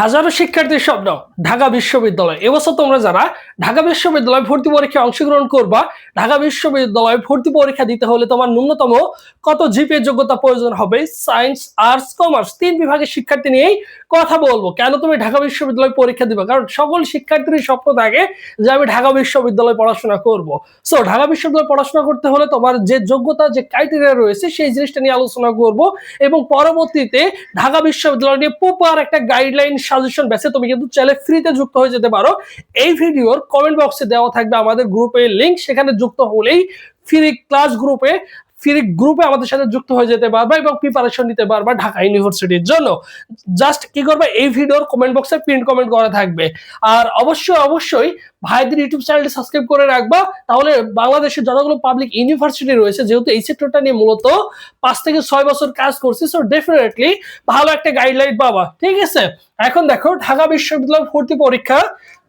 হাজারো শিক্ষার্থীর স্বপ্ন ঢাকা বিশ্ববিদ্যালয়। এবছর তোমরা যারা ঢাকা বিশ্ববিদ্যালয় ভর্তি পরীক্ষায় অংশগ্রহণ করবা, ঢাকা বিশ্ববিদ্যালয় ভর্তি পরীক্ষা দিতে হলে তোমার ন্যূনতম কত জিপিএ যোগ্যতা প্রয়োজন হবে? সায়েন্স, আর্টস, কমার্স তিন বিভাগের শিক্ষার্থী নিয়েই কথা বলবো। কেন তুমি ঢাকা বিশ্ববিদ্যালয় পরীক্ষা দিবে? কারণ সকল শিক্ষার্থীর স্বপ্ন থাকে যে আমি ঢাকা বিশ্ববিদ্যালয়ে পড়াশোনা করব। সো ঢাকা বিশ্ববিদ্যালয়ে পড়াশোনা করতে হলে তোমার যে যোগ্যতা, যে ক্রাইটেরিয়া রয়েছে সেই জিনিসটা নিয়ে আলোচনা করব এবং পরবর্তীতে ঢাকা বিশ্ববিদ্যালয় নিয়ে প্রপার একটা গাইডলাইন সাজেশন বেসে তুমি কিন্তু চাইলে ফ্রিতে যুক্ত হয়ে যেতে পারো। এই ভিডিওর কমেন্ট বক্সে দেওয়া থাকবে আমাদের গ্রুপের লিংক, সেখানে যুক্ত হলেই ফ্রি গ্রুপে আমাদের সাথে যুক্ত হয়ে যেতে পারবা এবং প্রিপারেশন নিতে পারবা ঢাকা ইউনিভার্সিটির জন্য। জাস্ট কি করবে, এই ভিডিওর কমেন্ট বক্সে পিন কমেন্ট করা থাকবে। আর অবশ্যই ভাইদের ইউটিউব চ্যানেলটি সাবস্ক্রাইব করে রাখবা, তাহলে বাংলাদেশের যতগুলো পাবলিক ইউনিভার্সিটি রয়েছে, যেহেতু এই সেক্টরটা নিয়ে মূলত 5 থেকে 6 বছর কাজ করছি, সো ডেফিনেটলি ভালো একটা গাইডলাইন পাবা। ঠিক আছে, এখন দেখো ঢাকা বিশ্ববিদ্যালয় ভর্তি পরীক্ষা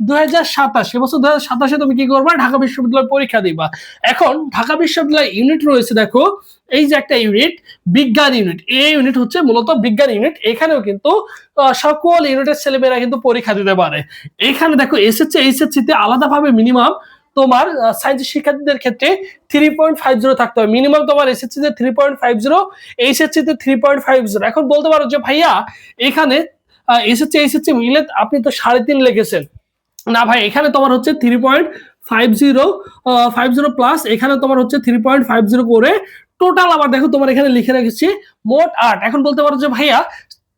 2027, এবছর 2027 তুমি কি করবা? ঢাকা বিশ্ববিদ্যালয় পরীক্ষা দিবা। এখন ঢাকা বিশ্ববিদ্যালয় ইউনিট রয়েছে, দেখো এই যে একটা ইউনিট, বিজ্ঞান ইউনিট। এই ইউনিট হচ্ছে মূলত বিজ্ঞান ইউনিট। এখানেও কিন্তু সকল ইউনিটের ছেলেমেয়েরা কিন্তু পরীক্ষা দিতে পারে। এখানে দেখো এইচএসসি তে আলাদাভাবে মিনিমাম তোমার সায়েন্সের শিক্ষার্থীদের ক্ষেত্রে 3.50 থাকতে হবে। মিনিমাম তোমার এসএসসি তে 3.50, এইচএসসি তে 3.50। এখন বলতে পারো যে ভাইয়া এখানে এইচএসসি মিলে আপনি তো 3.5 লিখেছেন। না ভাই, এখানে তোমার হচ্ছে 3.50 প্লাস, এখানে তোমার হচ্ছে 3.50 করে টোটাল। আবার দেখো তোমার এখানে লিখে রেখেছি মোট 8। এখন বলতে পারো যে ভাইয়া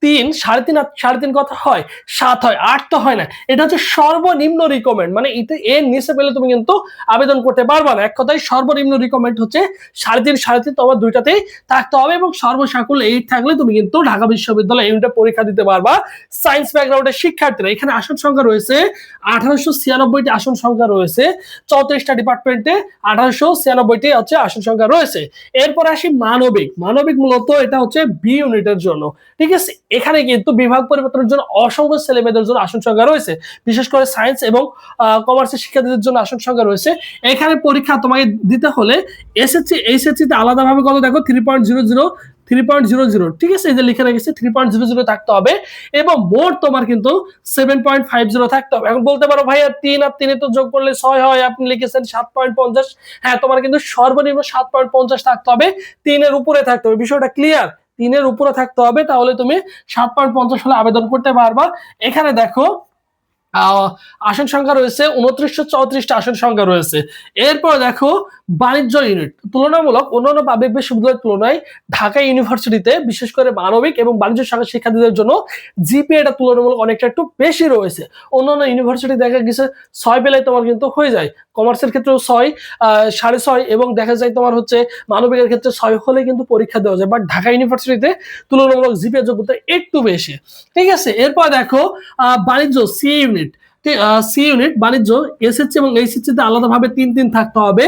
3, 3.5 কথা হয়, 7 হয়, 8 তো হয় না। এটা হচ্ছে সর্বনিম্ন রিকমেন্ড, মানে এর নিচে পেলে তুমি কিন্তু আবেদন করতে পারবা না। এক কথায় সর্বনিম্ন রিকমেন্ড হচ্ছে 3.5 তোমার দুইটাতেই থাকতে হবে এবং সর্বসাকুল্য 8 থাকলে তুমি কিন্তু ঢাকা বিশ্ববিদ্যালয়ে ইউনিটে পরীক্ষা দিতে পারবা। সায়েন্স ব্যাকগ্রাউন্ডের শিক্ষার্থীরা, এখানে আসন সংখ্যা রয়েছে 1896টি আসন সংখ্যা রয়েছে। 34টা ডিপার্টমেন্টে 1896টি হচ্ছে আসন সংখ্যা রয়েছে। এরপর আসি মানবিক মূলত এটা হচ্ছে বি ইউনিটের জন্য। ঠিক আছে, এখানে কিন্তু বিভাগ পরিবর্তনের জন্য অসংখ্য ছেলেমেয়েদের জন্য আসন সংখ্যা রয়েছে, বিশেষ করে সায়েন্স এবং কমার্সের শিক্ষার্থীদের জন্য আসন সংখ্যা রয়েছে। এখানে পরীক্ষা তোমাকে দিতে হলে এইচএসসি তে আলাদাভাবে কত দেখো 3.00, ঠিক আছে, এই যে লিখে রেখেছি 3.00 থাকতে হবে এবং মোট তোমার কিন্তু 7.50 থাকতে হবে। এখন বলতে পারো ভাইয়া 3 আর 3 তো যোগ করলে 6 হয়, আপনি লিখেছেন 7.50। হ্যাঁ, তোমার কিন্তু সর্বনিম্ন 7.50 থাকতে হবে, 3 এর উপরে থাকতে হবে। বিষয়টা ক্লিয়ার? 3 এর উপরে থাকতে হবে, তাহলে তুমি 7.50 হলে আবেদন করতে পারবা। এখানে দেখো আসন সংখ্যা রয়েছে 2934টা আসন সংখ্যা রয়েছে। এরপর দেখো বাণিজ্য ইউনিট, তুলনামূলক অন্যান্য পাবলিক বিশ্ববিদ্যালয়ের তুলনায় ঢাকা ইউনিভার্সিটিতে বিশেষ করে মানবিক এবং বাণিজ্য শাখার শিক্ষার্থীদের জন্য জিপিএটা তুলনামূলক অনেকটা একটু বেশি রয়েছে। অন্যান্য ইউনিভার্সিটি দেখা গেছে 6 পেলে তোমার কিন্তু হয়ে যায়, কমার্সের ক্ষেত্রেও 6, 6.5 এবং দেখা যায় তোমার হচ্ছে মানবিকের ক্ষেত্রে 6 হলে কিন্তু পরীক্ষা দেওয়া যায়। বাট ঢাকা ইউনিভার্সিটিতে তুলনামূলক জিপিএ যোগ্যতা একটু বেশি। ঠিক আছে, এরপর দেখো বাণিজ্য সি ইউনিট বাণিজ্য, এসএসসি এবং এইচএসসি তে আলাদাভাবে 3 থাকতে হবে।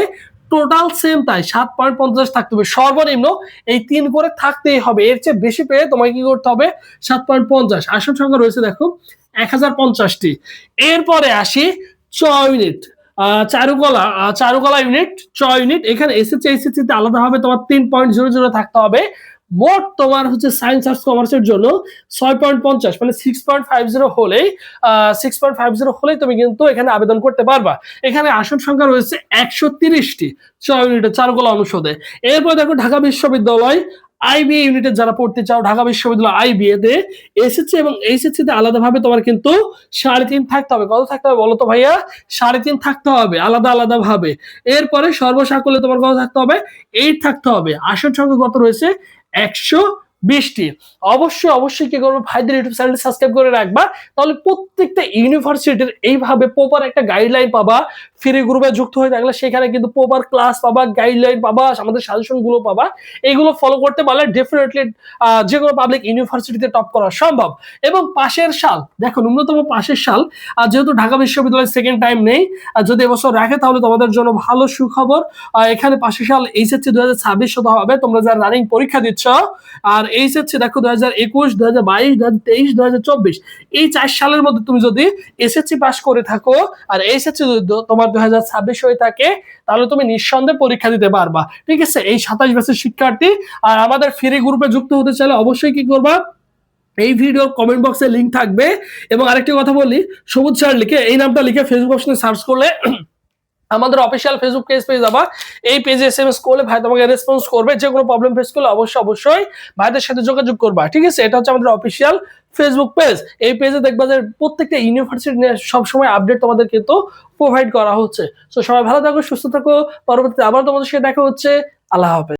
টোটাল সেম তাই 7.50 থাকতে হবে সর্বনিম্ন, এই 3 করে থাকতেই হবে। এর চেয়ে বেশি পেয়ে তোমাকে কি করতে হবে? 7.50। আসন সংখ্যা রয়েছে দেখো 1050টি। এরপরে আসি চ ইউনিট, চারুকলা ইউনিট, ইউনিট। এখানে এইচএসসি তে আলাদাভাবে তোমার 3.00 থাকতে হবে। মোট তোমার হচ্ছে সায়েন্স, আর্টস, কমার্সের জন্য 6.50, মানে 6.50 হলেই তুমি কিন্তু এখানে আবেদন করতে পারবা। এখানে আসন সংখ্যা রয়েছে 130টি ইউনিটের চারুকলা অনুষদে। এরপর দেখো ঢাকা বিশ্ববিদ্যালয় আইবিএ ইউনিটে যারা পড়তে চাও, ঢাকা বিশ্ববিদ্যালয় আইবিএ তে এসএসসি এবং এইচএসসি তে আলাদাভাবে তোমার কিন্তু 3.5 থাকতে হবে। কত থাকতে হবে বলো তো ভাইয়া? 3.5 থাকতে হবে আলাদা ভাবে। এরপরে সর্বসাকুল্যে তোমার কত থাকতে হবে? 8 থাকতে হবে। আসন সংখ্যা কত রয়েছে? 120টি। অবশ্যই কি করবো, ভাইদের ইউটিউব চ্যানেল সাবস্ক্রাইব করে রাখবা, তাহলে প্রত্যেকটা ইউনিভার্সিটির এইভাবে প্রপার একটা গাইডলাইন পাবা। ফ্রি গ্রুপে যুক্ত হয়ে থাকলে সেখানে কিন্তু প্রপার ক্লাস পাবা, গাইডলাইন পাবা, আমাদের সাজেশন গুলো পাবা। এগুলো ফলো করতে পারলে ডেফিনেটলি যে কোনো পাবলিক ইউনিভার্সিটিতে টপ করা সম্ভব। এবং পাশের সাল দেখো, ন্যূনতম পাশের সাল, যেহেতু ঢাকা বিশ্ববিদ্যালয় সেকেন্ড টাইম নেই, যদি এবছর রাখে তাহলে তোমাদের জন্য ভালো সুখবর। এখানে পাশের সাল এইচএসসি 2026 হতে হবে, তোমরা যারা রানিং পরীক্ষা দিচ্ছ। আর এইচএসসি দেখো 2021, 2022, 2023, 2024, এই 4 সালের মধ্যে তুমি যদি এসএসসি পাস করে থাকো আর এইচএসসি তোমার 2026 হয়ে থাকে, তাহলে তুমি নিঃসন্দেহে পরীক্ষা দিতে পারবা। ঠিক আছে, এই 27 বছর শিক্ষার্থী আর আমাদের ফ্রি গ্রুপে যুক্ত হতে চাইলে অবশ্যই কি করবা? এই ভিডিওর কমেন্ট বক্সে লিংক থাকবে। এবং আরেকটি কথা বলি, সবুজ স্যার লিখে এই নামটা লিখে ফেসবুক অপশনে সার্চ করলে আমাদের অফিসিয়াল ফেসবুক পেজ পেয়ে যাবা। এই পেজে এসএমএস করলে ভাই তোমাকে রেসপন্স করবে। যে কোনো প্রবলেম ফেস করলে অবশ্যই ভাইদের সাথে যোগাযোগ করবা, ঠিক আছে? এটা হচ্ছে আমাদের অফিসিয়াল ফেসবুক পেজ। এই পেজে দেখবা যে প্রত্যেকটা ইউনিভার্সিটি নিয়ে সবসময় আপডেট তোমাদের কিন্তু প্রোভাইড করা হচ্ছে। তো সবাই ভালো থাকো, সুস্থ থাকো। পরবর্তীতে আবার তোমাদের সাথে দেখা হচ্ছে। আল্লাহ হাফেজ।